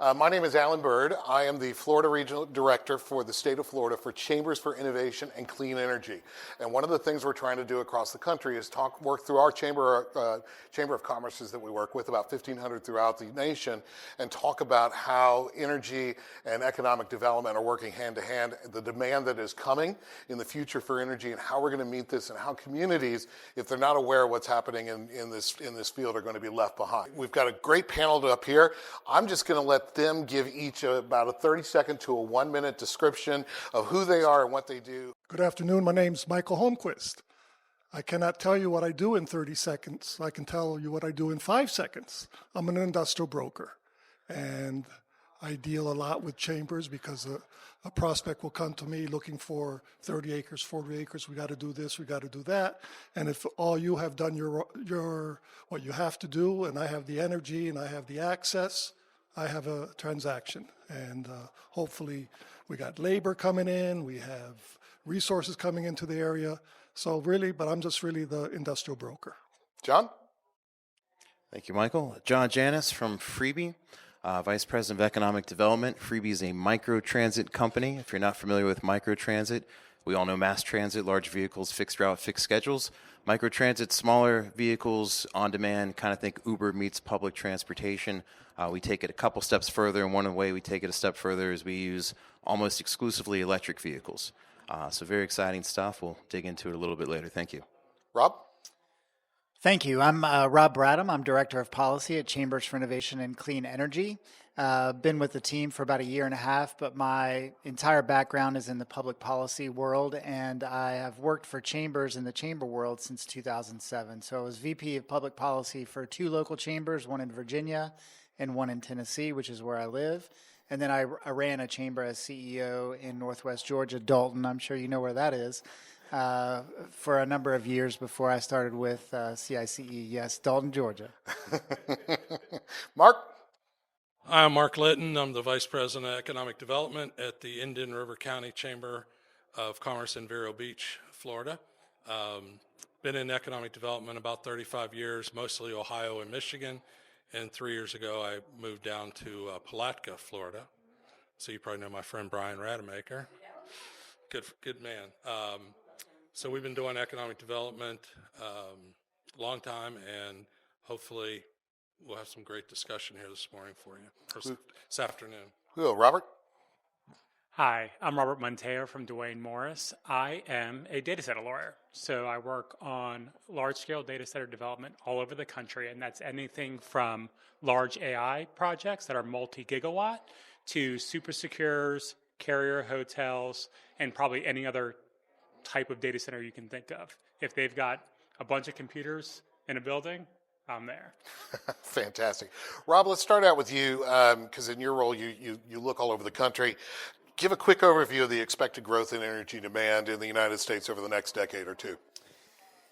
My name is Alan Bird. I am the Florida Regional Director for the state of Florida for Chambers for Innovation and Clean Energy. And one of the things we're trying to do across the country is work through our Chamber of Commerces that we work with, about 1,500 throughout the nation, and talk about how energy and economic development are working hand to hand, the demand that is coming in the future for energy, and how we're going to meet this, and how communities, if they're not aware of what's happening in this field, are going to be left behind. We've got a great panel up here. I'm just going to let them give each about a 30-second to a 1-minute description of who they are and what they do. Good afternoon. My name's Michael Holmquist. I cannot tell you what I do in 30 seconds. I can tell you what I do in 5 seconds. I'm an industrial broker, and I deal a lot with chambers because a prospect will come to me looking for 30 acres, 40 acres. We got to do this, we got to do that. And if all you have done your what you have to do, and I have the energy and I have the access, I have a transaction. And hopefully we got labor coming in, we have resources coming into the area. So really, but I'm just really the industrial broker. John? Thank you, Michael. John Janis from Freebie. Vice President of Economic Development. Freebie is a microtransit company. If you're not familiar with microtransit, we all know mass transit, large vehicles, fixed route, fixed schedules. Microtransit, smaller vehicles, on demand, kind of think Uber meets public transportation. We take it a couple steps further, and one way we take it a step further is we use almost exclusively electric vehicles. So very exciting stuff. We'll dig into it a little bit later. Thank you. Rob? Thank you. I'm Rob Bradham. I'm Director of Policy at Chambers for Innovation and Clean Energy. Been with the team for about a year and a half, but my entire background is in the public policy world, and I have worked for Chambers in the chamber world since 2007. So I was VP of Public Policy for 2 local chambers, one in Virginia and one in Tennessee, which is where I live. And then I ran a chamber as CEO in Northwest Georgia, Dalton. I'm sure you know where that is. For a number of years before I started with CICE. Yes, Dalton, Georgia. Mark? I'm Mark Litton. I'm the Vice President of Economic Development at the Indian River County Chamber of Commerce in Vero Beach, Florida. Been in economic development about 35 years, mostly Ohio and Michigan. And 3 years ago, I moved down to Palatka, Florida. So you probably know my friend Brian Rademacher. Good man. So we've been doing economic development a long time, and hopefully we'll have some great discussion here this morning for you, or this afternoon. Cool. Robert? Hi, I'm Robert Monteo from Duane Morris. I am a data center lawyer. So I work on large-scale data center development all over the country, and that's anything from large AI projects that are multi-gigawatt to super secures, carrier hotels, and probably any other type of data center you can think of. If they've got a bunch of computers in a building, I'm there. Fantastic. Rob, let's start out with you, because in your role, you look all over the country. Give a quick overview of the expected growth in energy demand in the United States over the next decade or two.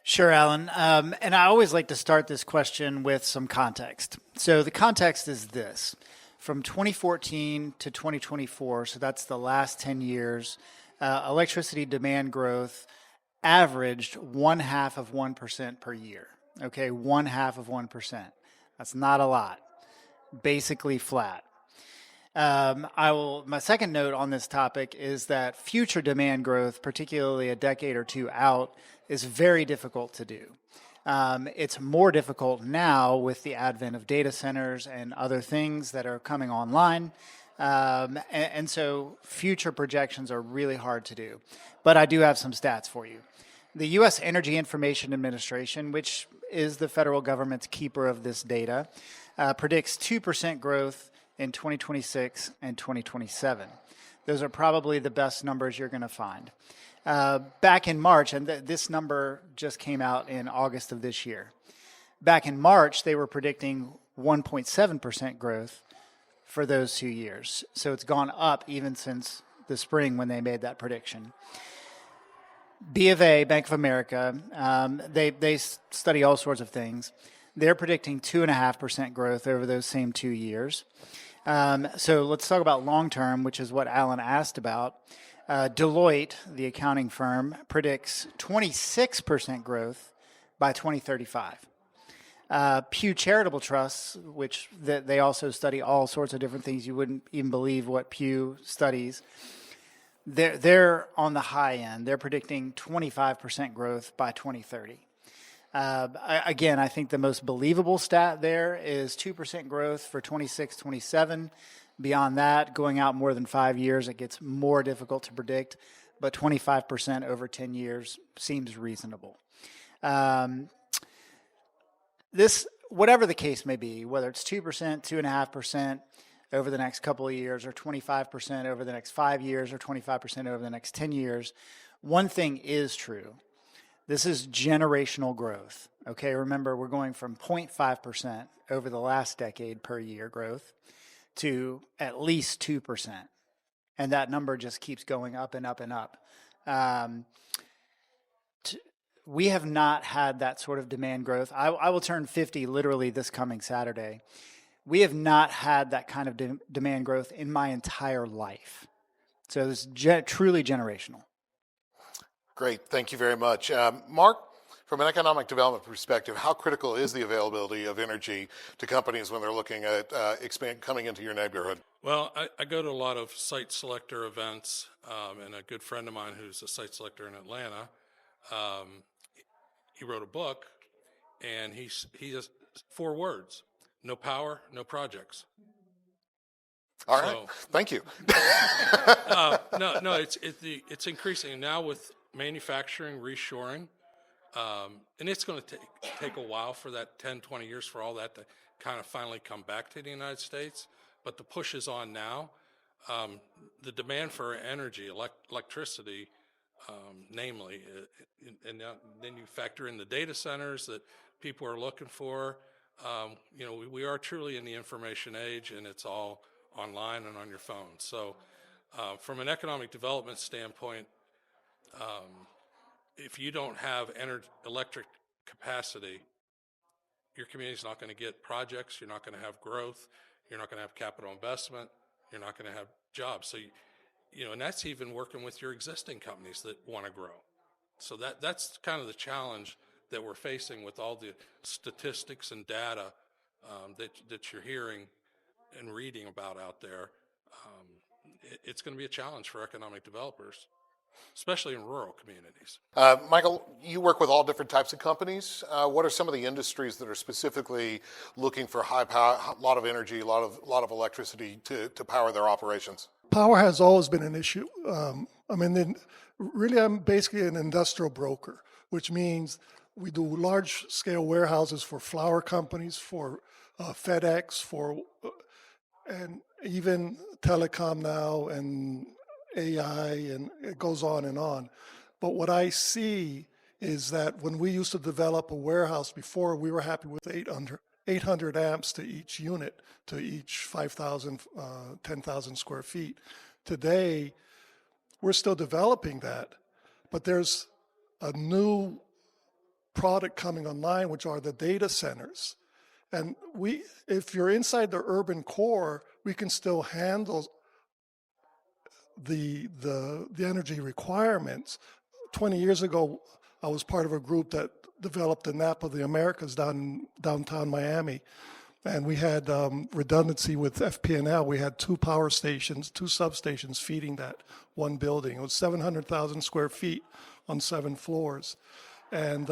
Sure, Alan. And I always like to start this question with some context. So the context is this. From 2014 to 2024, so that's the last 10 years, electricity demand growth averaged 0.5% per year. Okay, 0.5%. That's not a lot. Basically flat. My second note on this topic is that future demand growth, particularly a decade or two out, is very difficult to do. It's more difficult now with the advent of data centers and other things that are coming online. And so future projections are really hard to do. But I do have some stats for you. The U.S. Energy Information Administration, which is the federal government's keeper of this data, predicts 2% growth in 2026 and 2027. Those are probably the best numbers you're going to find. Back in March, and this number just came out in August of this year. Back in March, they were predicting 1.7% growth for those 2 years. So it's gone up even since the spring when they made that prediction. B of A, Bank of America, they study all sorts of things. They're predicting 2.5% growth over those same 2 years. So let's talk about long-term, which is what Alan asked about. Deloitte, the accounting firm, predicts 26% growth by 2035. Pew Charitable Trusts, which they also study all sorts of different things. You wouldn't even believe what Pew studies. They're on the high end. They're predicting 25% growth by 2030. Again, I think the most believable stat there is 2% growth for 26, 27. Beyond that, going out more than 5 years, it gets more difficult to predict, but 25% over 10 years seems reasonable. Whatever the case may be, whether it's 2%, 2.5% over the next couple of years, or 25% over the next 5 years, or 25% over the next 10 years, one thing is true. This is generational growth. Okay, remember, we're going from 0.5% over the last decade per year growth to at least 2%. And that number just keeps going up and up and up. We have not had that sort of demand growth. I will turn 50 literally this coming Saturday. We have not had that kind of demand growth in my entire life. So it's truly generational. Great, thank you very much. Mark, from an economic development perspective, how critical is the availability of energy to companies when they're looking at coming into your neighborhood? Well, I go to a lot of site selector events, and a good friend of mine who's a site selector in Atlanta, he wrote a book, and he has 4 words: no power, no projects. All right, thank you. No, it's increasing now with manufacturing reshoring, and it's going to take a while for that 10, 20 years for all that to kind of finally come back to the United States. But the push is on now. The demand for energy, electricity, namely, and then you factor in the data centers that people are looking for. We are truly in the information age, and it's all online and on your phone. So from an economic development standpoint, if you don't have electric capacity, your community's not going to get projects, you're not going to have growth, you're not going to have capital investment, you're not going to have jobs. So, and that's even working with your existing companies that want to grow. So that's kind of the challenge that we're facing with all the statistics and data that you're hearing and reading about out there. It's going to be a challenge for economic developers, especially in rural communities. Michael, you work with all different types of companies. What are some of the industries that are specifically looking for high power, a lot of energy, a lot of electricity to power their operations? Power has always been an issue. Really, I'm basically an industrial broker, which means we do large-scale warehouses for flour companies, for FedEx, and even telecom now, and AI, and it goes on and on. But what I see is that when we used to develop a warehouse before, we were happy with 800 amps to each unit, to each 5,000, 10,000 square feet. Today, we're still developing that, but there's a new product coming online, which are the data centers. And if you're inside the urban core, we can still handle the energy requirements. 20 years ago, I was part of a group that developed the map of the Americas downtown Miami. And we had redundancy with FP&L. We had 2 power stations, 2 substations feeding that one building. It was 700,000 square feet on 7 floors. And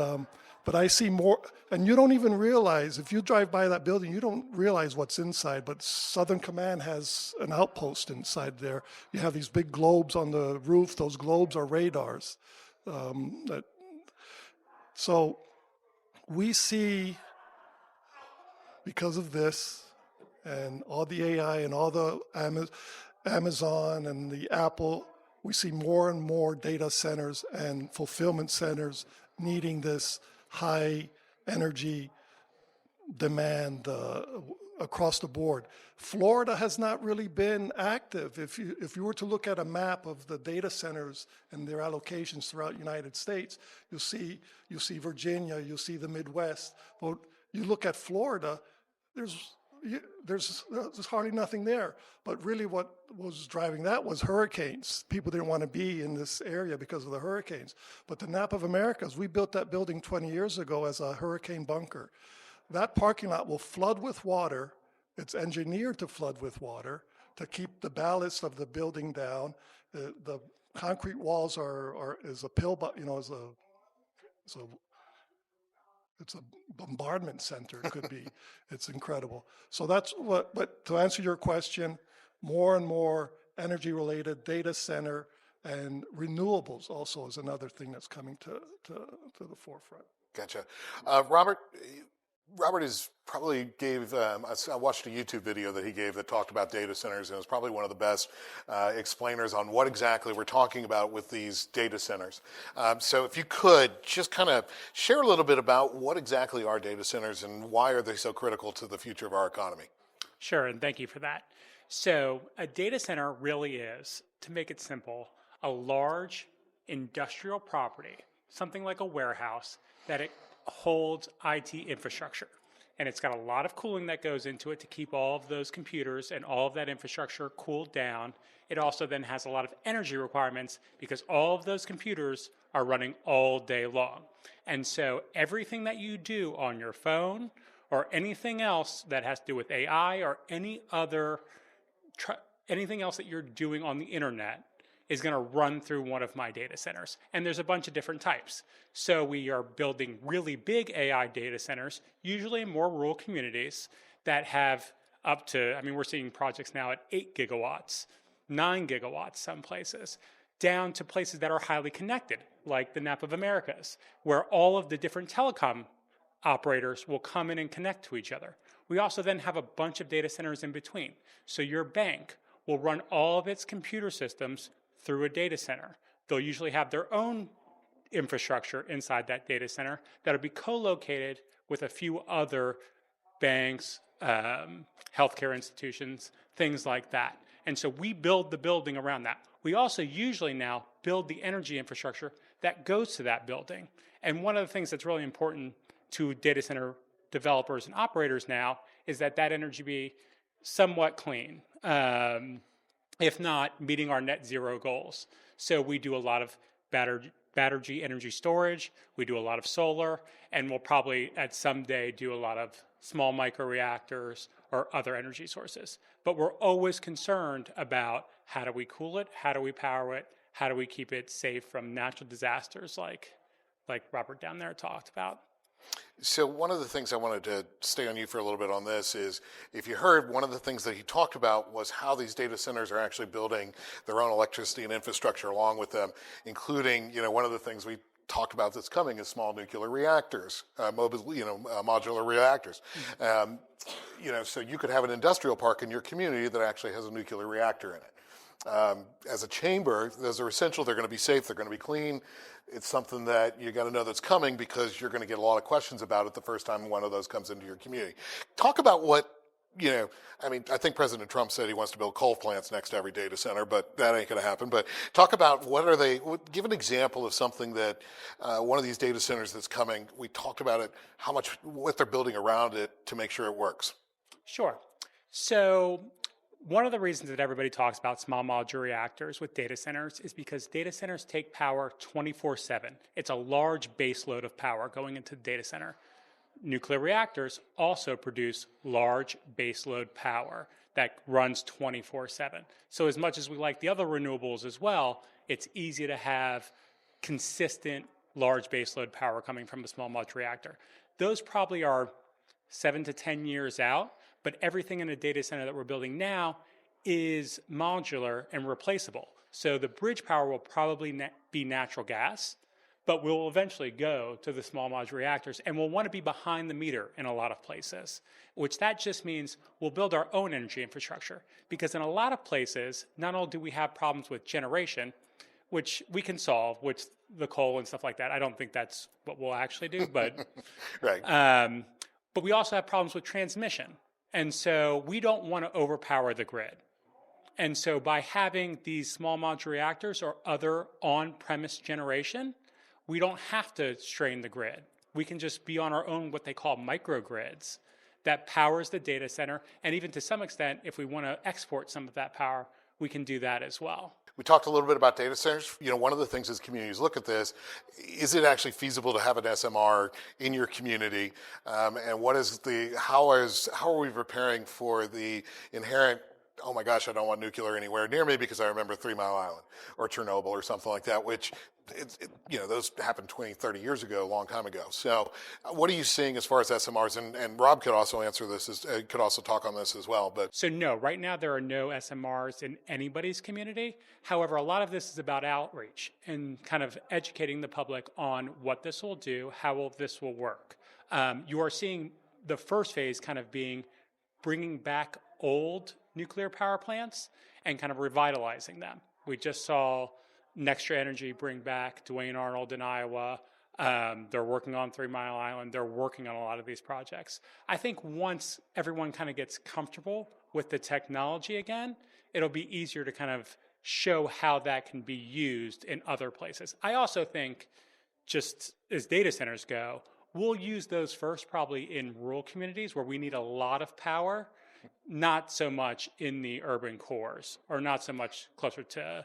but I see more, and you don't even realize, if you drive by that building, you don't realize what's inside, but Southern Command has an outpost inside there. You have these big globes on the roof. Those globes are radars. So we see, because of this and all the AI and all the Amazon and the Apple, we see more and more data centers and fulfillment centers needing this high energy demand across the board. Florida has not really been active. If you were to look at a map of the data centers and their allocations throughout the United States, you'll see Virginia, you'll see the Midwest. But you look at Florida, there's hardly nothing there. But really what was driving that was hurricanes. People didn't want to be in this area because of the hurricanes. But the Napa of Americas, we built that building 20 years ago as a hurricane bunker. that parking lot will flood with water. It's engineered to flood with water to keep the ballast of the building down. The concrete walls is a pill, but is a it's a bombardment center. It could be. It's incredible. So that's what. But to answer your question, more and more energy-related data center and renewables also is another thing that's coming to the forefront. Gotcha. Robert is probably gave, I watched a YouTube video that he gave that talked about data centers, and it was probably one of the best explainers on what exactly we're talking about with these data centers. So if you could just kind of share a little bit about what exactly are data centers and why are they so critical to the future of our economy? Sure, and thank you for that. So a data center really is, to make it simple, a large industrial property, something like a warehouse, that it holds IT infrastructure. And it's got a lot of cooling that goes into it to keep all of those computers and all of that infrastructure cooled down. It also then has a lot of energy requirements because all of those computers are running all day long. And so everything that you do on your phone or anything else that has to do with AI or anything else that you're doing on the internet is going to run through one of my data centers. And there's a bunch of different types. So we are building really big AI data centers, usually in more rural communities that have up to, we're seeing projects now at 8 gigawatts, 9 gigawatts some places, down to places that are highly connected, like the Nap of Americas, where all of the different telecom operators will come in and connect to each other. We also then have a bunch of data centers in between. So your bank will run all of its computer systems through a data center. They'll usually have their own infrastructure inside that data center that'll be co-located with a few other banks, healthcare institutions, things like that. And so we build the building around that. We also usually now build the energy infrastructure that goes to that building. And one of the things that's really important to data center developers and operators now is that energy be somewhat clean. If not meeting our net zero goals. So we do a lot of battery energy storage, we do a lot of solar, and we'll probably at some day do a lot of small microreactors or other energy sources. But we're always concerned about how do we cool it, how do we power it, how do we keep it safe from natural disasters like Robert down there talked about. So one of the things I wanted to stay on you for a little bit on this is, if you heard, one of the things that he talked about was how these data centers are actually building their own electricity and infrastructure along with them, including, one of the things we talked about that's coming is small nuclear reactors, modular reactors. So you could have an industrial park in your community that actually has a nuclear reactor in it. As a chamber, those are essential. They're going to be safe. They're going to be clean. It's something that you got to know that's coming because you're going to get a lot of questions about it the first time one of those comes into your community. Talk about what, I think President Trump said he wants to build coal plants next to every data center, but that ain't going to happen. But talk about give an example of something that one of these data centers that's coming, we talked about it, what they're building around it to make sure it works. Sure. So one of the reasons that everybody talks about small modular reactors with data centers is because data centers take power 24/7. It's a large base load of power going into the data center. Nuclear reactors also produce large base load power that runs 24/7. So as much as we like the other renewables as well, it's easy to have consistent large base load power coming from a small modular reactor. Those probably are 7 to 10 years out. But everything in a data center that we're building now is modular and replaceable. So the bridge power will probably be natural gas, but we'll eventually go to the small modular reactors, and we'll want to be behind the meter in a lot of places, which that just means we'll build our own energy infrastructure. Because in a lot of places, not only do we have problems with generation, which we can solve, which the coal and stuff like that, I don't think that's what we'll actually do, but right. But we also have problems with transmission. And so we don't want to overpower the grid. And so by having these small modular reactors or other on-premise generation, we don't have to strain the grid. We can just be on our own, what they call microgrids, that powers the data center. And even to some extent, if we want to export some of that power, we can do that as well. We talked a little bit about data centers. One of the things as communities look at this, is it actually feasible to have an SMR in your community? And how are we preparing for the inherent, oh my gosh, I don't want nuclear anywhere near me because I remember 3 Mile Island or Chernobyl or something like that, which those happened 20, 30 years ago, a long time ago. So what are you seeing as far as SMRs? And Rob could also answer this, could also talk on this as well. But So no, right now there are no SMRs in anybody's community. However, a lot of this is about outreach and kind of educating the public on what this will do, how this will work. You are seeing the first phase kind of being bringing back old nuclear power plants and kind of revitalizing them. We just saw Nextra Energy bring back Duane Arnold in Iowa. They're working on 3 Mile Island. They're working on a lot of these projects. I think once everyone kind of gets comfortable with the technology again, it'll be easier to kind of show how that can be used in other places. I also think, just as data centers go, we'll use those first probably in rural communities where we need a lot of power, not so much in the urban cores, or not so much closer to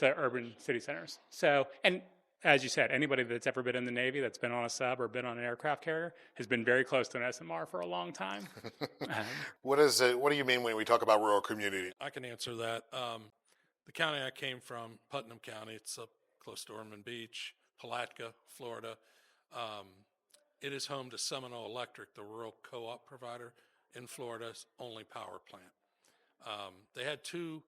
urban city centers. So, and as you said, anybody that's ever been in the Navy, that's been on a sub or been on an aircraft carrier, has been very close to an SMR for a long time. what do you mean when we talk about rural community? I can answer that. The county I came from, Putnam County, it's up close to Ormond Beach, Palatka, Florida. It is home to Seminole Electric, the rural co-op provider in Florida's only power plant. They had 2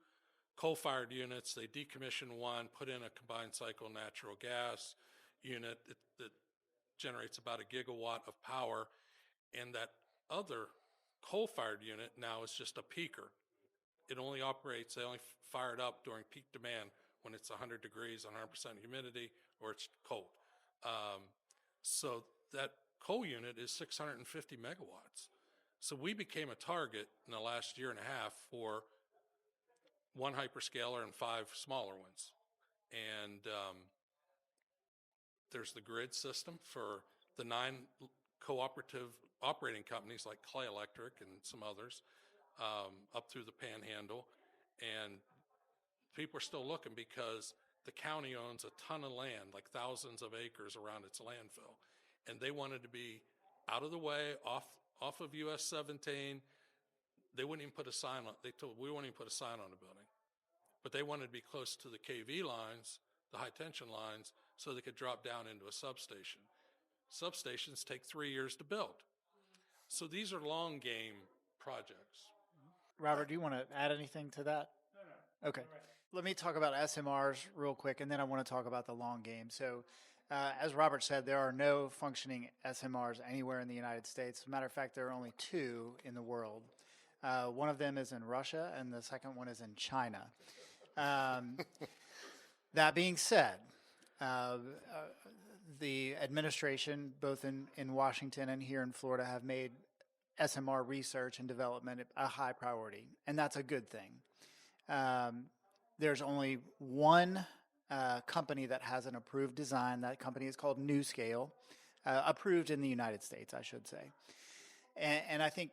coal-fired units. They decommissioned one, put in a combined cycle natural gas unit that generates about a gigawatt of power, and that other coal-fired unit now is just a peaker. They only fire it up during peak demand when it's 100 degrees, 100% humidity, or it's cold. So that coal unit is 650 megawatts. So we became a target in the last year and a half for 1 hyperscaler and 5 smaller ones. And there's the grid system for the 9 cooperative operating companies like Clay Electric and some others up through the Panhandle. And people are still looking because the county owns a ton of land, like thousands of acres around its landfill. And they wanted to be out of the way, off of US 17. They wouldn't even put a sign on. They told we wouldn't even put a sign on the building, but they wanted to be close to the KV lines, the high tension lines, so they could drop down into a substation. Substations take 3 years to build, so these are long game projects. Robert, do you want to add anything to that? No. Okay. Let me talk about SMRs real quick, and then I want to talk about the long game. So, as Robert said, there are no functioning SMRs anywhere in the United States. As a matter of fact, there are only 2 in the world. One of them is in Russia, and the second one is in China. That being said, the administration, both in Washington and here in Florida, have made SMR research and development a high priority, and that's a good thing. There's only one company that has an approved design. That company is called NewScale, approved in the United States, I should say. And I think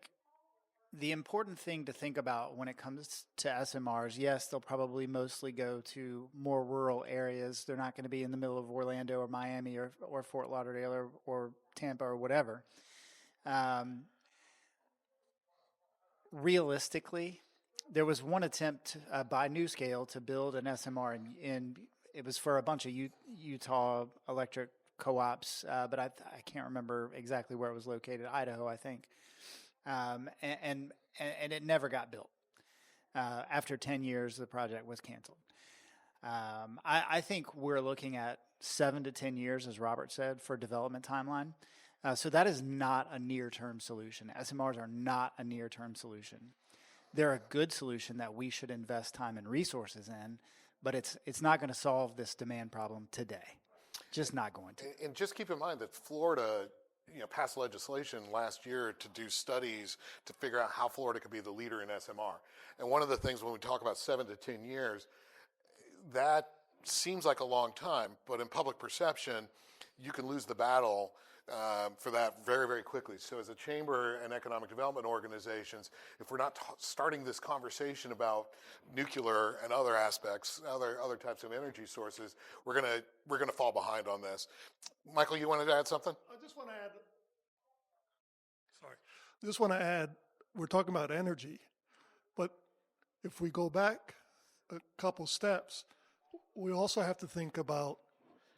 the important thing to think about when it comes to SMRs, yes, they'll probably mostly go to more rural areas. They're not going to be in the middle of Orlando or Miami or Fort Lauderdale or Tampa or whatever. Realistically, there was one attempt by NewScale to build an SMR in it was for a bunch of Utah electric co-ops, but I can't remember exactly where it was located. Idaho, I think. And it never got built. After 10 years, the project was canceled. I think we're looking at 7 to 10 years, as Robert said, for development timeline. So that is not a near-term solution. SMRs are not a near-term solution. They're a good solution that we should invest time and resources in, but it's not going to solve this demand problem today. Just not going to. And just keep in mind that Florida passed legislation last year to do studies to figure out how Florida could be the leader in SMR. And one of the things when we talk about 7 to 10 years, that seems like a long time, but in public perception, you can lose the battle for that very, very quickly. So as a chamber and economic development organizations, if we're not starting this conversation about nuclear and other aspects, other types of energy sources, we're gonna fall behind on this. Michael, you wanted to add something? I just want to add, sorry, I just want to add, we're talking about energy, but if we go back a couple steps, we also have to think about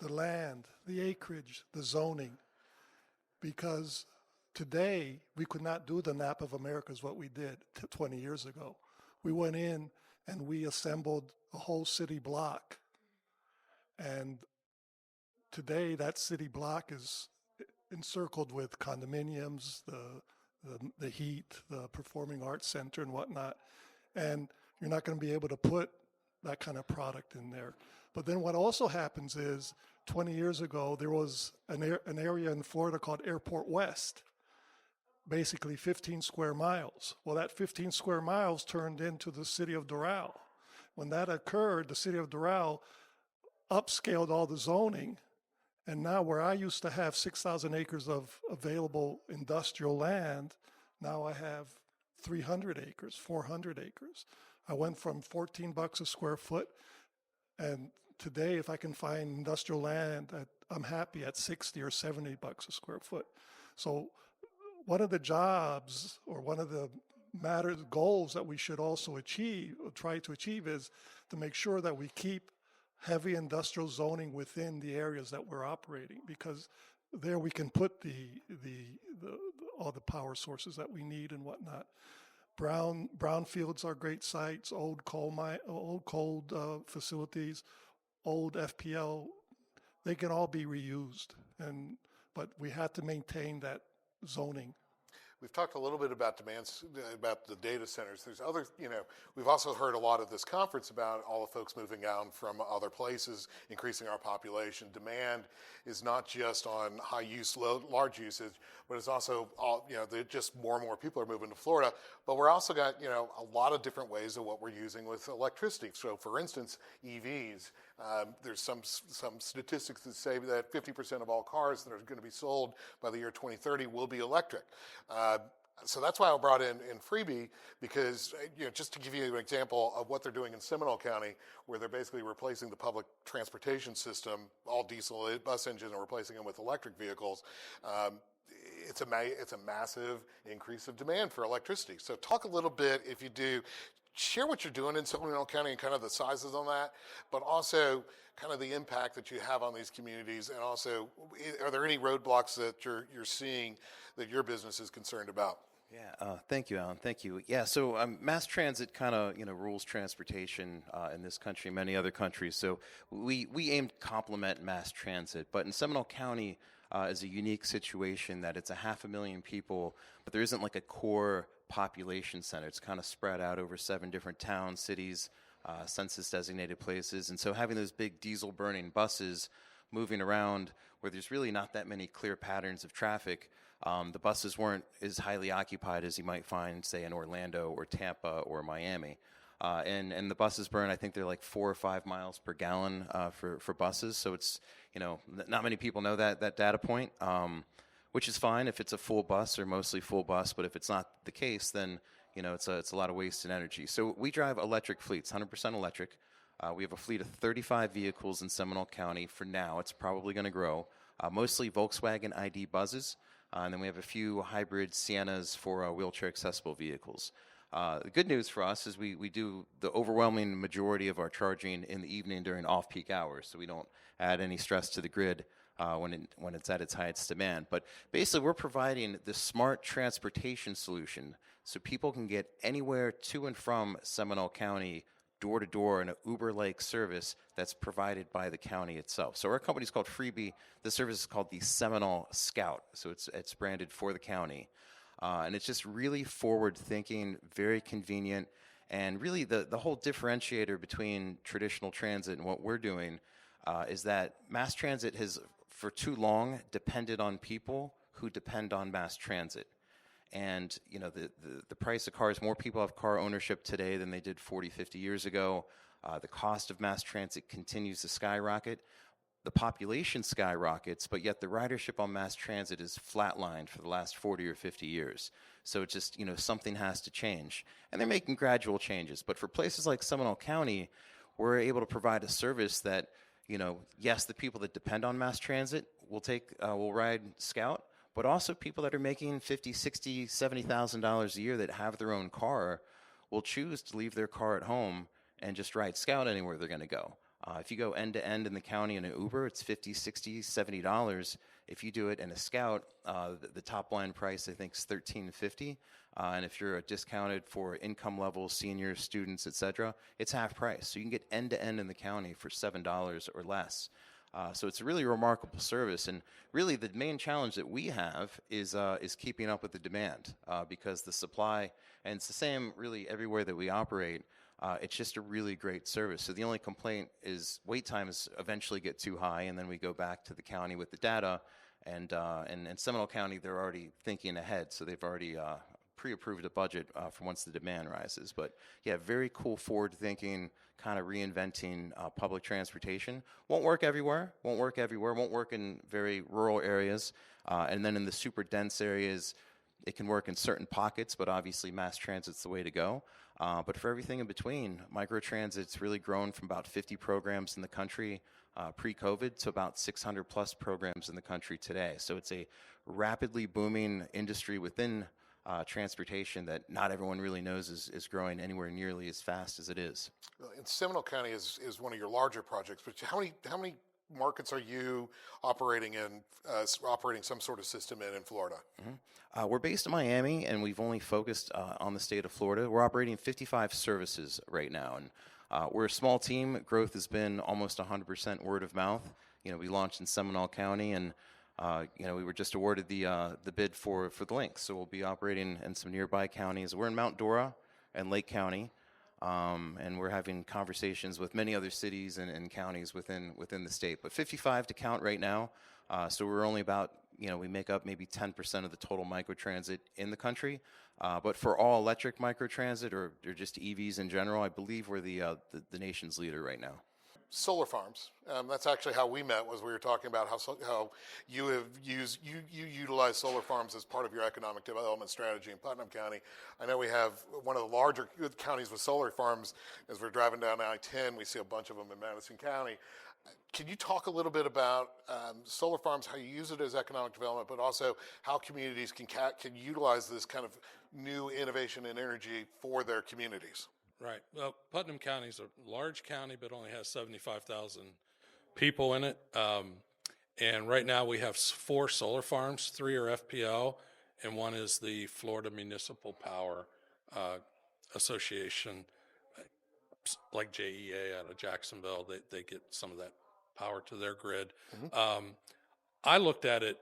the land, the acreage, the zoning, because today we could not do the map of America as what we did 20 years ago. We went in and we assembled a whole city block, and today that city block is encircled with condominiums, the heat, the performing arts center and whatnot, and you're not going to be able to put that kind of product in there. But then what also happens is 20 years ago, there was an area in Florida called Airport West, basically 15 square miles. Well, that 15 square miles turned into the city of Doral. When that occurred, the city of Doral upscaled all the zoning, and now where I used to have 6,000 acres of available industrial land, now I have 300 acres, 400 acres. I went from $14 a square foot, and today if I can find industrial land, I'm happy at 60 or 70 bucks a square foot. So one of the jobs or one of the goals that we should also achieve, or try to achieve, is to make sure that we keep heavy industrial zoning within the areas that we're operating, because there we can put all the power sources that we need and whatnot. Brownfields are great sites, old coal facilities, old FPL, they can all be reused, but we have to maintain that zoning. We've talked a little bit about demands, about the data centers. There's other, we've also heard a lot at this conference about all the folks moving down from other places, increasing our population. Demand is not just on high use, large usage, but it's also all, just more and more people are moving to Florida. But we're also got, a lot of different ways of what we're using with electricity. So for instance, EVs, there's some statistics that say that 50% of all cars that are going to be sold by the year 2030 will be electric. So that's why I brought in Freebie, because just to give you an example of what they're doing in Seminole County, where they're basically replacing the public transportation system, all diesel bus engines, and replacing them with electric vehicles. It's a massive increase of demand for electricity. So talk a little bit, if you do, share what you're doing in Seminole County and kind of the sizes on that, but also kind of the impact that you have on these communities, and also, are there any roadblocks that you're seeing that your business is concerned about? Yeah, thank you, Alan. Thank you. Yeah, so mass transit kind of rules transportation in this country and many other countries. So we aim to complement mass transit, but in Seminole County is a unique situation that it's 500,000 people, but there isn't like a core population center. It's kind of spread out over 7 different towns, cities, census designated places, and so having those big diesel burning buses moving around where there's really not that many clear patterns of traffic. The buses weren't as highly occupied as you might find, say, in Orlando or Tampa or Miami. And the buses burn, I think they're like 4 or 5 miles per gallon for buses. So it's, not many people know that data point, which is fine if it's a full bus or mostly full bus. But if it's not the case, then, it's a lot of waste in energy. So we drive electric fleets, 100% electric. We have a fleet of 35 vehicles in Seminole County for now. It's probably going to grow. Mostly Volkswagen ID buses. And then we have a few hybrid Siennas for wheelchair accessible vehicles. The good news for us is we do the overwhelming majority of our charging in the evening during off-peak hours, so we don't add any stress to the grid when it's at its highest demand. But basically, we're providing the smart transportation solution so people can get anywhere to and from Seminole County door to door in an Uber-like service that's provided by the county itself. So our company is called Freebie. The service is called the Seminole Scout. So it's branded for the county. And it's just really forward-thinking, very convenient, and really the whole differentiator between traditional transit and what we're doing is that mass transit has, for too long, depended on people who depend on mass transit. And, the price of cars, more people have car ownership today than they did 40, 50 years ago. The cost of mass transit continues to skyrocket. the population skyrockets, but yet the ridership on mass transit is flatlined for the last 40 or 50 years. So it's just, something has to change. And they're making gradual changes. But for places like Seminole County, we're able to provide a service that, yes, the people that depend on mass transit will ride Scout, but also people that are making $50,000, $60,000, $70,000 a year that have their own car will choose to leave their car at home and just ride Scout anywhere they're going to go. If you go end to end in the county in an Uber, it's $50, $60, $70. If you do it in a Scout, the top line price I think is $13.50, and if you're discounted for income levels, seniors, students, etc., it's half price. So you can get end to end in the county for $7 or less. So it's a really remarkable service, and really the main challenge that we have is keeping up with the demand because the supply, and it's the same really everywhere that we operate. It's just a really great service. So the only complaint is wait times eventually get too high, and then we go back to the county with the data. And in Seminole County, they're already thinking ahead, so they've already pre-approved a budget for once the demand rises. But yeah, very cool forward-thinking, kind of reinventing public transportation. Won't work everywhere. Won't work in very rural areas. And then in the super dense areas, it can work in certain pockets, but obviously mass transit's the way to go. But for everything in between, microtransit's really grown from about 50 programs in the country pre-COVID to about 600 plus programs in the country today. So it's a rapidly booming industry within transportation that not everyone really knows is growing anywhere nearly as fast as it is. And Seminole County is one of your larger projects, but how many markets are you operating in, operating some sort of system in Florida? Mm-hmm. We're based in Miami, and we've only focused on the state of Florida. We're operating 55 services right now, and we're a small team. Growth has been almost 100% word of mouth. We launched in Seminole County, and we were just awarded the bid for the link, so we'll be operating in some nearby counties. We're in Mount Dora and Lake County. And we're having conversations with many other cities and counties within the state. But 55 to count right now. So we're only about, we make up maybe 10% of the total microtransit in the country. But for all electric microtransit or just EVs in general, I believe we're the nation's leader right now. Solar farms. That's actually how we met. Was we were talking about how you utilize solar farms as part of your economic development strategy in Putnam County. I know we have one of the larger counties with solar farms. As we're driving down I-10, we see a bunch of them in Madison County. Can you talk a little bit about solar farms, how you use it as economic development, but also how communities can utilize this kind of new innovation in energy for their communities? Right. Well, Putnam County is a large county, but only has 75,000 people in it. And right now we have 4 solar farms. 3 are FPL, and 1 is the Florida Municipal Power Association, like JEA out of Jacksonville. They get some of that power to their grid. Mm-hmm. I looked at it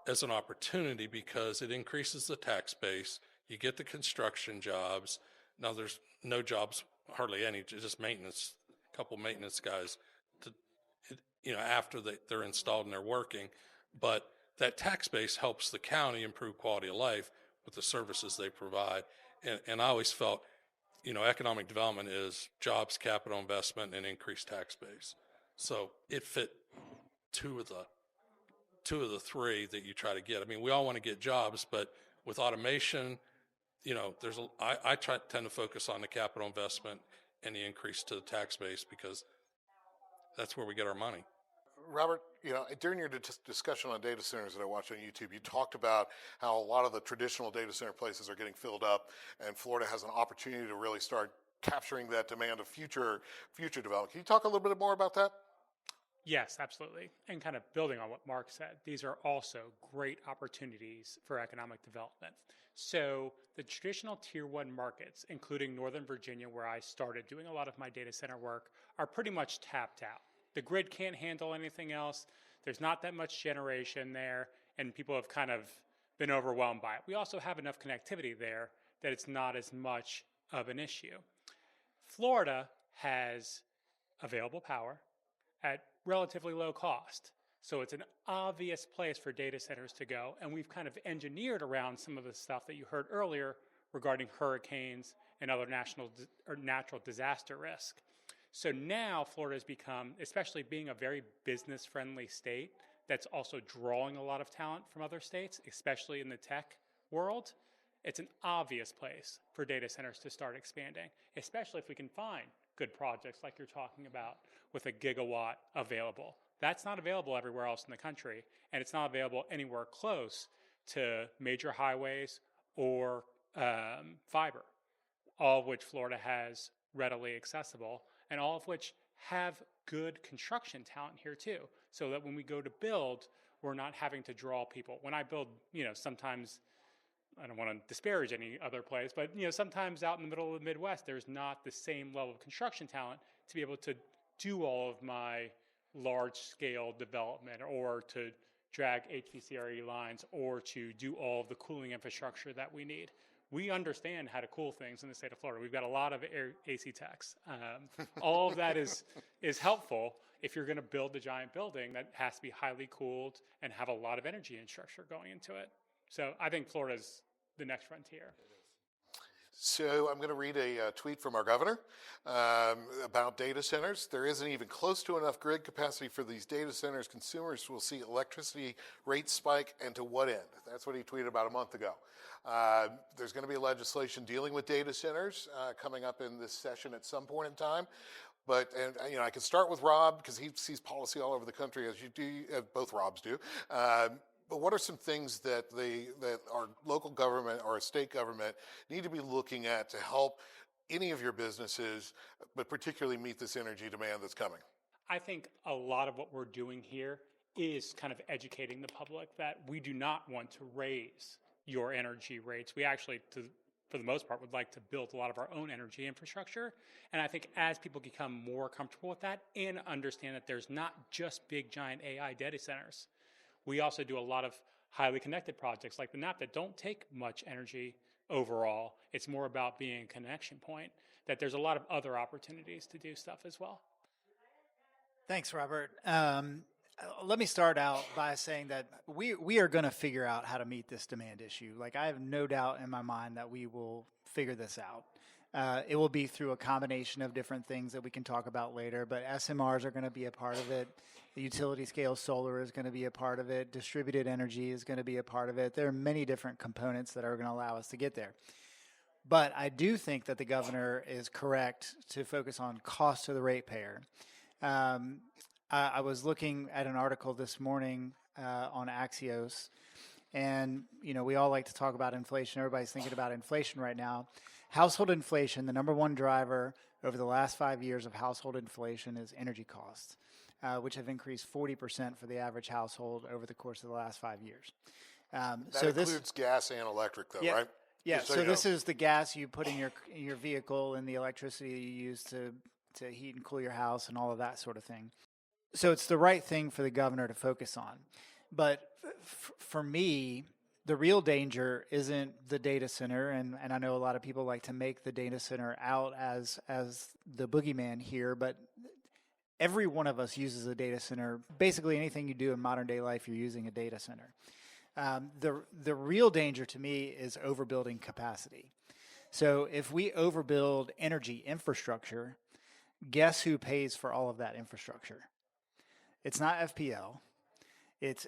as an opportunity because it increases the tax base. You get the construction jobs. Now there's no jobs, hardly any, just maintenance, a couple maintenance guys, after they're installed and they're working. But that tax base helps the county improve quality of life with the services they provide. And I always felt, economic development is jobs, capital investment, and increased tax base. So it fit two of the 3 that you try to get. I mean, we all want to get jobs, but with automation, I tend to focus on the capital investment and the increase to the tax base because that's where we get our money. Robert, during your discussion on data centers that I watched on YouTube, you talked about how a lot of the traditional data center places are getting filled up, and Florida has an opportunity to really start capturing that demand of future development. Can you talk a little bit more about that? Yes, absolutely. And kind of building on what Mark said, these are also great opportunities for economic development. So the traditional tier 1 markets, including Northern Virginia, where I started doing a lot of my data center work, are pretty much tapped out. The grid can't handle anything else. There's not that much generation there, and people have kind of been overwhelmed by it. We also have enough connectivity there that it's not as much of an issue. Florida has available power at relatively low cost. So it's an obvious place for data centers to go, and we've kind of engineered around some of the stuff that you heard earlier regarding hurricanes and other natural disaster risk. So now Florida has become, especially being a very business-friendly state that's also drawing a lot of talent from other states, especially in the tech world, it's an obvious place for data centers to start expanding, especially if we can find good projects like you're talking about with a gigawatt available. That's not available everywhere else in the country, and it's not available anywhere close to major highways or fiber, all of which Florida has readily accessible, and all of which have good construction talent here too, so that when we go to build, we're not having to draw people. When I build, sometimes, I don't want to disparage any other place, but sometimes out in the middle of the Midwest, there's not the same level of construction talent to be able to do all of my large-scale development, or to drag HVAC lines, or to do all of the cooling infrastructure that we need. We understand how to cool things in the state of Florida. We've got a lot of AC techs. All of that is helpful if you're going to build a giant building that has to be highly cooled and have a lot of energy infrastructure going into it. So I think Florida's the next frontier. So I'm going to read a tweet from our governor about data centers. There isn't even close to enough grid capacity for these data centers. Consumers will see electricity rates spike, and to what end? That's what he tweeted about a month ago. There's going to be legislation dealing with data centers coming up in this session at some point in time. But I can start with Rob, because he sees policy all over the country, as you do, both Robs do. But what are some things that our local government or our state government need to be looking at to help any of your businesses, but particularly meet this energy demand that's coming? I think a lot of what we're doing here is kind of educating the public that we do not want to raise your energy rates. We actually, for the most part, would like to build a lot of our own energy infrastructure. And I think as people become more comfortable with that and understand that there's not just big, giant AI data centers, we also do a lot of highly connected projects like the NAP that don't take much energy overall. It's more about being a connection point, that there's a lot of other opportunities to do stuff as well. Thanks, Robert. Let me start out by saying that we are going to figure out how to meet this demand issue. Like, I have no doubt in my mind that we will figure this out. It will be through a combination of different things that we can talk about later, but SMRs are going to be a part of it. The utility scale solar is going to be a part of it. Distributed energy is going to be a part of it. There are many different components that are going to allow us to get there. But I do think that the governor is correct to focus on cost to the ratepayer. I was looking at an article this morning on Axios, and we all like to talk about inflation. Everybody's thinking about inflation right now. Household inflation, the number one driver over the last 5 years of household inflation, is energy costs, which have increased 40% for the average household over the course of the last 5 years. That includes gas and electric, though, right? Yeah. So this is the gas you put in your vehicle and the electricity you use to heat and cool your house and all of that sort of thing. So it's the right thing for the governor to focus on. But for me, the real danger isn't the data center, and I know a lot of people like to make the data center out as the boogeyman here, but every one of us uses a data center. Basically, anything you do in modern day life, you're using a data center. The real danger to me is overbuilding capacity. So if we overbuild energy infrastructure, guess who pays for all of that infrastructure? It's not FPL. It's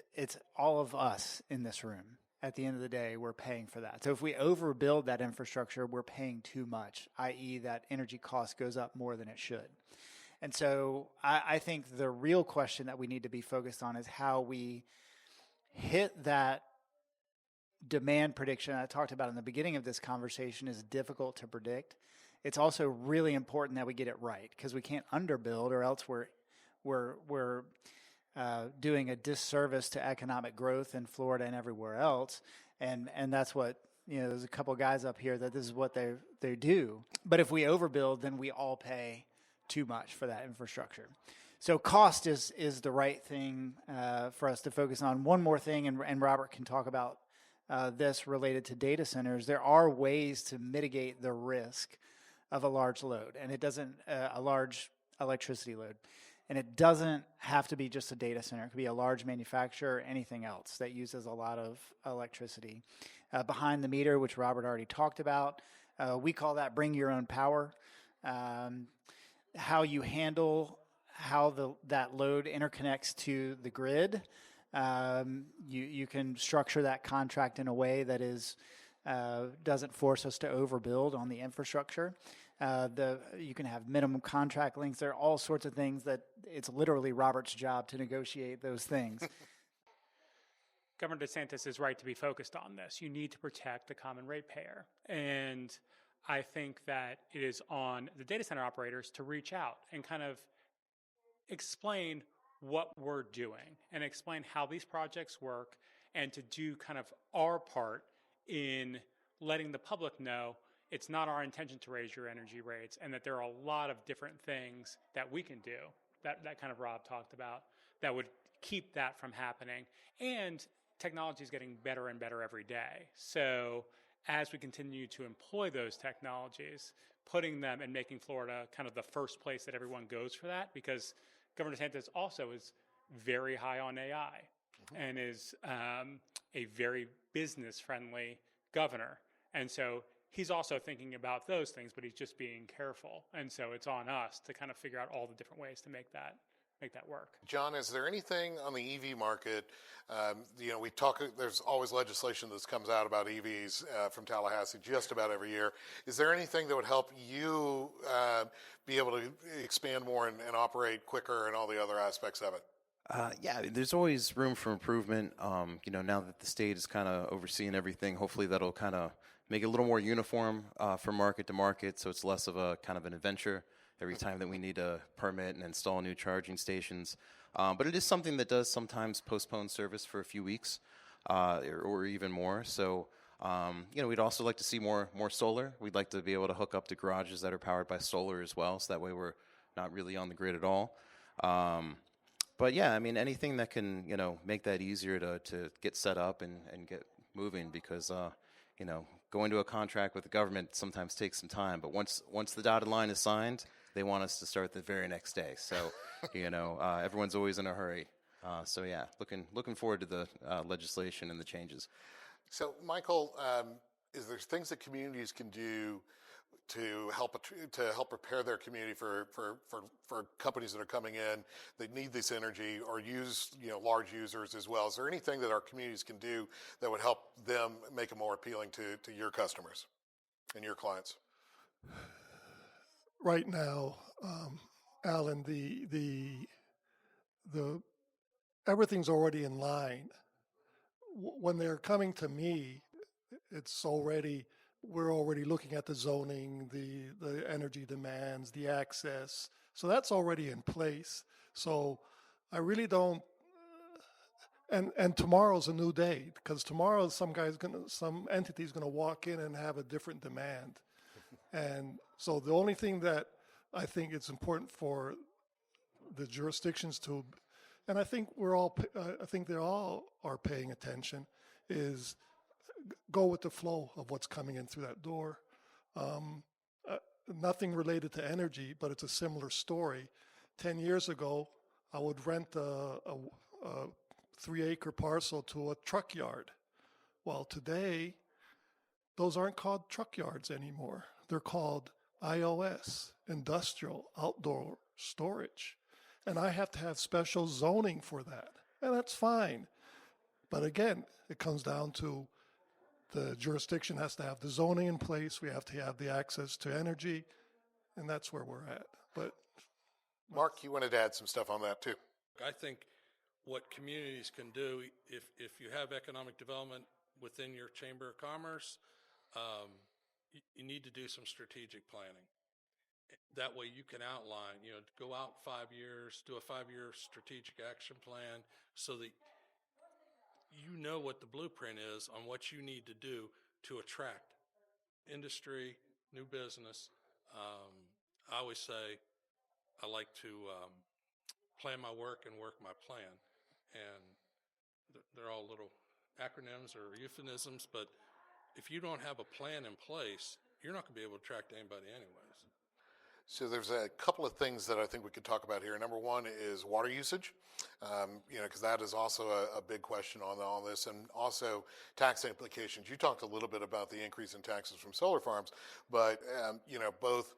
all of us in this room. At the end of the day, we're paying for that. So if we overbuild that infrastructure, we're paying too much, i.e. that energy cost goes up more than it should. And so I think the real question that we need to be focused on is how we hit that demand prediction I talked about in the beginning of this conversation is difficult to predict. It's also really important that we get it right, because we can't underbuild, or else we're doing a disservice to economic growth in Florida and everywhere else. And that's what, there's a couple of guys up here that this is what they do. But if we overbuild, then we all pay too much for that infrastructure. So cost is the right thing for us to focus on. One more thing, and Robert can talk about this related to data centers. There are ways to mitigate the risk of a large load, and it doesn't a large electricity load. And it doesn't have to be just a data center. It could be a large manufacturer or anything else that uses a lot of electricity. Behind the meter, which Robert already talked about, we call that bring your own power. how you handle how that load interconnects to the grid. You can structure that contract in a way that is doesn't force us to overbuild on the infrastructure. You can have minimum contract lengths. There are all sorts of things that it's literally Robert's job to negotiate those things. Governor DeSantis is right to be focused on this. You need to protect the common ratepayer. And I think that it is on the data center operators to reach out and kind of explain what we're doing and explain how these projects work, and to do kind of our part in letting the public know it's not our intention to raise your energy rates, and that there are a lot of different things that we can do that kind of Rob talked about that would keep that from happening. And technology is getting better and better every day. So as we continue to employ those technologies, putting them and making Florida kind of the first place that everyone goes for that, because Governor DeSantis also is very high on AI and is a very business-friendly governor. And so he's also thinking about those things, but he's just being careful. And so it's on us to kind of figure out all the different ways to make that work. John, is there anything on the EV market? There's always legislation that comes out about EVs from Tallahassee just about every year. Is there anything that would help you be able to expand more and operate quicker and all the other aspects of it? Yeah, there's always room for improvement. Now that the state is kind of overseeing everything, hopefully that'll kind of make it a little more uniform from market to market, so it's less of a kind of an adventure every time that we need to permit and install new charging stations. But it is something that does sometimes postpone service for a few weeks or even more. So, we'd also like to see more solar. We'd like to be able to hook up to garages that are powered by solar as well, so that way we're not really on the grid at all. But yeah, I mean, anything that can, make that easier to get set up and get moving, because, going to a contract with the government sometimes takes some time. But once the dotted line is signed, they want us to start the very next day. So, everyone's always in a hurry. So yeah, looking forward to the legislation and the changes. So, Michael, is there things that communities can do to help prepare their community for companies that are coming in that need this energy or use large users as well? Is there anything that our communities can do that would help them make it more appealing to your customers and your clients? Right now, Alan, the everything's already in line. When they're coming to me, we're already looking at the zoning, the energy demands, the access. So that's already in place. So I really don't. And tomorrow's a new day, because tomorrow some entity's gonna walk in and have a different demand. And so the only thing that I think it's important for the jurisdictions to, and I think they all are paying attention, is go with the flow of what's coming in through that door. Nothing related to energy, but it's a similar story. 10 years ago, I would rent a 3-acre parcel to a truck yard. Well, today, those aren't called truck yards anymore. They're called IOS, industrial outdoor storage. And I have to have special zoning for that. And that's fine. But again, it comes down to the jurisdiction has to have the zoning in place. We have to have the access to energy. And that's where we're at. But Mark, you wanted to add some stuff on that too. I think what communities can do, if you have economic development within your Chamber of Commerce, you need to do some strategic planning. That way you can outline, go out 5 years, do a 5-year strategic action plan, so that you know what the blueprint is on what you need to do to attract industry, new business. I always say I like to plan my work and work my plan. And they're all little acronyms or euphemisms, but if you don't have a plan in place, you're not going to be able to attract anybody anyways. So there's a couple of things that I think we could talk about here. Number one is water usage, because that is also a big question on all this, and also tax implications. You talked a little bit about the increase in taxes from solar farms, but both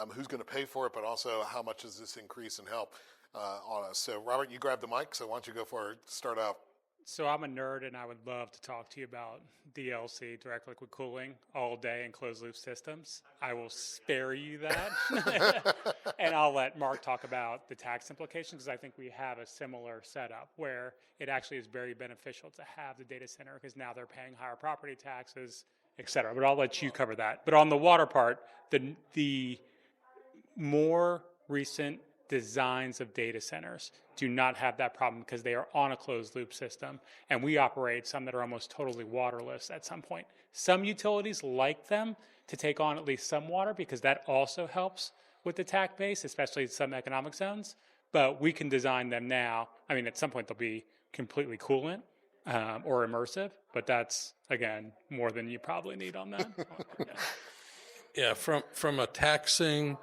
who's going to pay for it, but also how much does this increase and help on us. So, Robert, you grab the mic, so why don't you go for it, start out. So I'm a nerd, and I would love to talk to you about DLC, direct liquid cooling, all day and closed loop systems. I will spare you that, and I'll let Mark talk about the tax implications, because I think we have a similar setup where it actually is very beneficial to have the data center, because now they're paying higher property taxes, et cetera. But I'll let you cover that. But on the water part, the more recent designs of data centers do not have that problem because they are on a closed loop system, and we operate some that are almost totally waterless at some point. Some utilities like them to take on at least some water because that also helps with the tax base, especially in some economic zones, but we can design them now. I mean, at some point they'll be completely coolant or immersive, but that's, again, more than you probably need on that. Yeah, from a taxing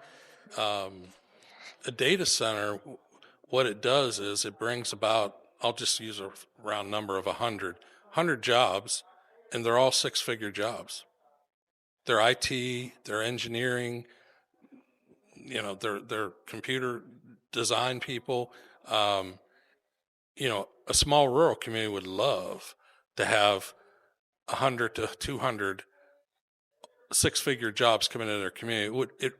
a data center, what it does is it brings about, I'll just use a round number of 100 jobs, and they're all six-figure jobs. They're IT, they're engineering, they're computer design people. A small rural community would love to have 100 to 200 six-figure jobs coming into their community. A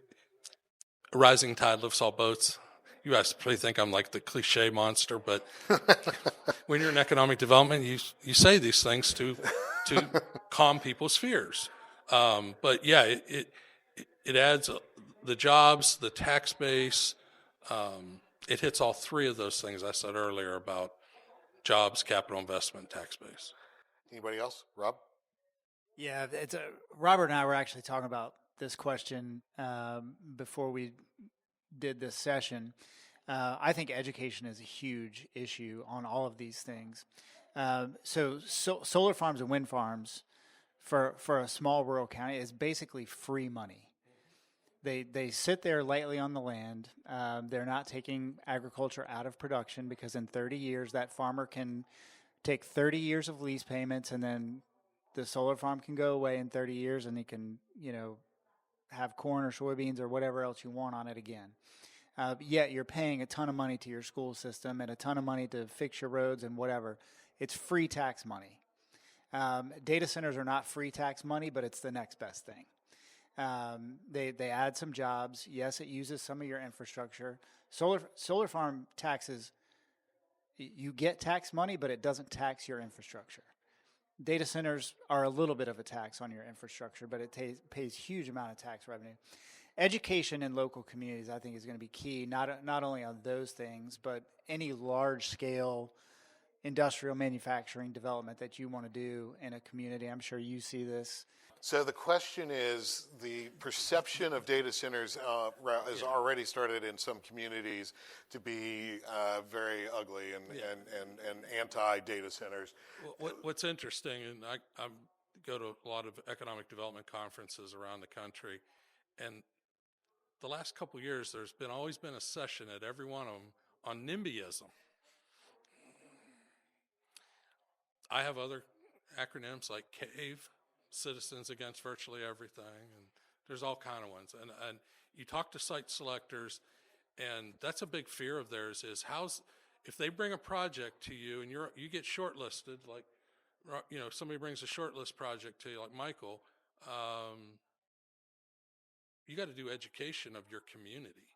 rising tide lifts all boats. You guys probably think I'm like the cliche monster, but when you're in economic development, you say these things to calm people's fears. But yeah, it adds the jobs, the tax base. It hits all three of those things I said earlier about jobs, capital investment, tax base. Anybody else? Rob? Yeah, Robert and I were actually talking about this question before we did this session. I think education is a huge issue on all of these things. So solar farms and wind farms for a small rural county is basically free money. They sit there lightly on the land. They're not taking agriculture out of production, because in 30 years that farmer can take 30 years of lease payments, and then the solar farm can go away in 30 years, and he can, have corn or soybeans or whatever else you want on it again. Yet you're paying a ton of money to your school system and a ton of money to fix your roads and whatever. It's free tax money. Data centers are not free tax money, but it's the next best thing. They add some jobs. Yes, it uses some of your infrastructure. Solar farm taxes, you get tax money, but it doesn't tax your infrastructure. Data centers are a little bit of a tax on your infrastructure, but it pays huge amount of tax revenue. Education in local communities, I think, is going to be key, not only on those things, but any large-scale industrial manufacturing development that you want to do in a community. I'm sure you see this. So the question is, the perception of data centers has already started in some communities to be very ugly and anti-data centers. What's interesting, and I go to a lot of economic development conferences around the country, and the last couple of years there's always been a session at every one of them on NIMBYism. I have other acronyms like CAVE, Citizens Against Virtually Everything, and there's all kind of ones. And you talk to site selectors, and that's a big fear of theirs is if they bring a project to you and you get shortlisted, like somebody brings a shortlist project to you, like Michael, you got to do education of your community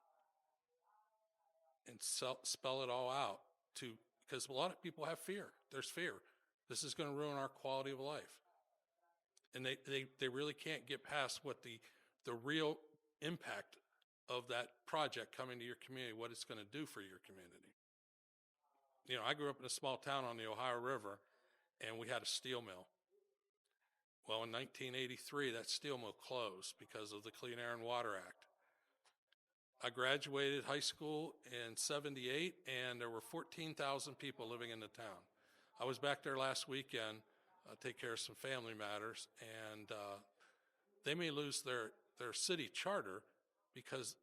and spell it all out because a lot of people have fear. There's fear. This is going to ruin our quality of life. And they really can't get past what the real impact of that project coming to your community, what it's going to do for your community. I grew up in a small town on the Ohio River, and we had a steel mill. Well, in 1983, that steel mill closed because of the Clean Air and Water Act. I graduated high school in 78, and there were 14,000 people living in the town. I was back there last weekend, take care of some family matters, and they may lose their city charter because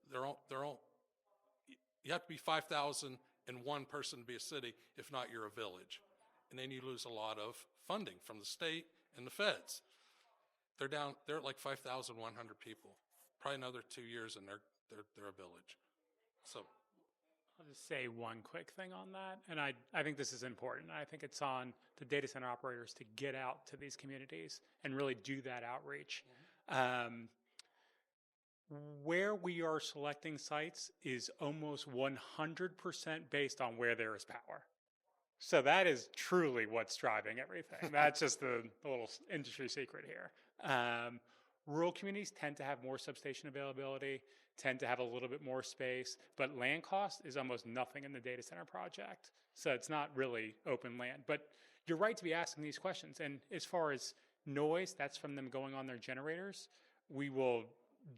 you have to be 5,001 person to be a city, if not you're a village. And then you lose a lot of funding from the state and the feds. They're at like 5,100 people. probably another 2 years, and they're a village. So I'll just say one quick thing on that, and I think this is important. I think it's on the data center operators to get out to these communities and really do that outreach. Where we are selecting sites is almost 100% based on where there is power. So that is truly what's driving everything. That's just the little industry secret here. Rural communities tend to have more substation availability, tend to have a little bit more space, but land cost is almost nothing in the data center project. So it's not really open land. But you're right to be asking these questions. And as far as noise, that's from them going on their generators. We will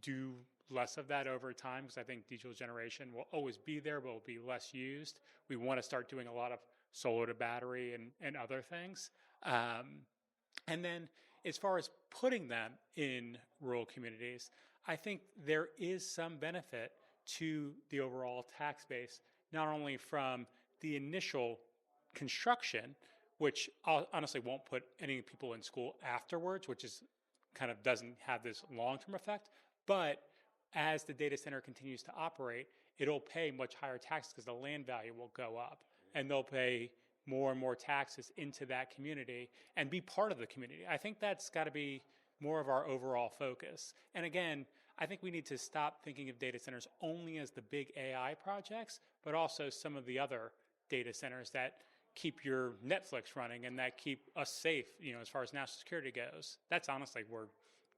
do less of that over time because I think digital generation will always be there, but will be less used. We want to start doing a lot of solar to battery and other things. And then as far as putting them in rural communities, I think there is some benefit to the overall tax base, not only from the initial construction, which honestly won't put any people in school afterwards, which is kind of doesn't have this long-term effect, but as the data center continues to operate, it'll pay much higher taxes because the land value will go up, and they'll pay more and more taxes into that community and be part of the community. I think that's got to be more of our overall focus. And again, I think we need to stop thinking of data centers only as the big AI projects, but also some of the other data centers that keep your Netflix running and that keep us safe, as far as national security goes. That's honestly where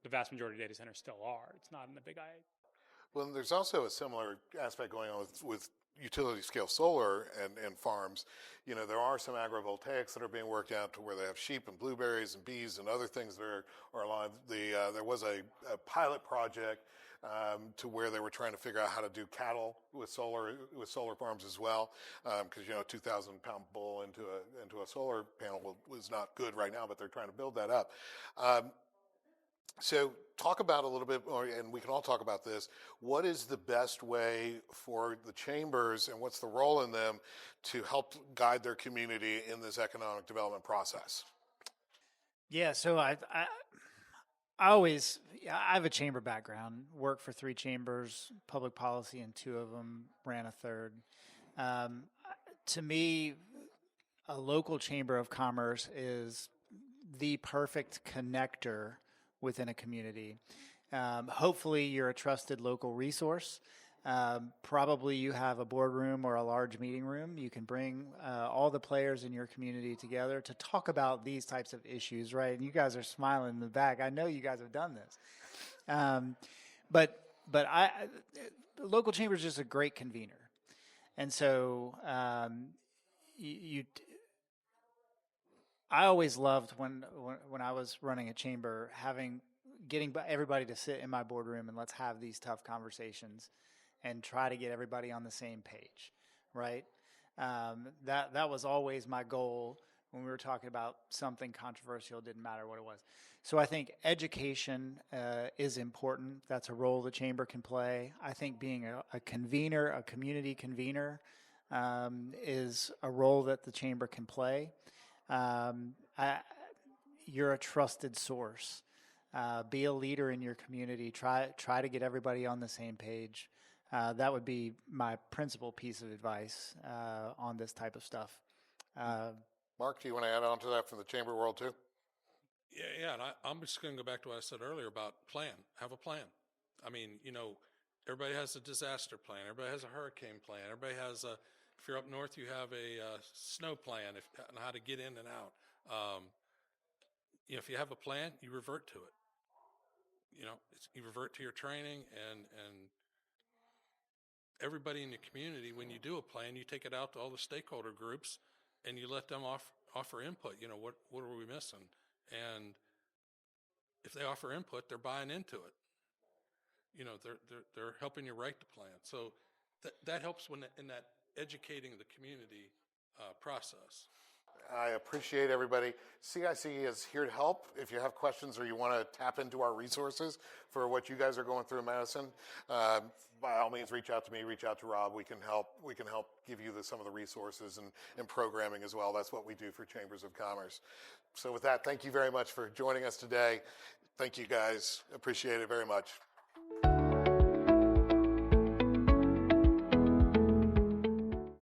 the vast majority of data centers still are. It's not in the big AI. Well, there's also a similar aspect going on with utility scale solar and farms. There are some agrivoltaics that are being worked out to where they have sheep and blueberries and bees and other things that are alive. There was a pilot project to where they were trying to figure out how to do cattle with solar farms as well, because 2,000-pound bull into a solar panel was not good right now, but they're trying to build that up. So talk about a little bit, and we can all talk about this, what is the best way for the chambers and what's the role in them to help guide their community in this economic development process? Yeah, so I have a chamber background, worked for 3 chambers, public policy in 2 of them, ran a third. To me, a local chamber of commerce is the perfect connector within a community. Hopefully you're a trusted local resource. Probably you have a boardroom or a large meeting room. You can bring all the players in your community together to talk about these types of issues, right? And you guys are smiling in the back. I know you guys have done this. But local chamber is just a great convener. And so I always loved when I was running a chamber, getting everybody to sit in my boardroom and let's have these tough conversations and try to get everybody on the same page, right? That was always my goal when we were talking about something controversial. It didn't matter what it was. So I think education is important. That's a role the chamber can play. I think being a convener, a community convener, is a role that the chamber can play. You're a trusted source. Be a leader in your community. Try to get everybody on the same page. That would be my principal piece of advice on this type of stuff. Mark, do you want to add on to that from the chamber world too? Yeah, and I'm just going to go back to what I said earlier about plan. Have a plan. I mean, everybody has a disaster plan. Everybody has a hurricane plan. Everybody has if you're up north, you have a snow plan on how to get in and out. If you have a plan, you revert to it. You revert to your training, and everybody in your community, when you do a plan, you take it out to all the stakeholder groups, and you let them offer input. What are we missing? And if they offer input, they're buying into it. They're helping you write the plan. So that helps in that educating the community process. I appreciate everybody. CIC is here to help. If you have questions or you want to tap into our resources for what you guys are going through in Madison, by all means, reach out to me, reach out to Rob. We can help give you some of the resources and programming as well. That's what we do for Chambers of Commerce. So with that, thank you very much for joining us today. Thank you guys. Appreciate it very much.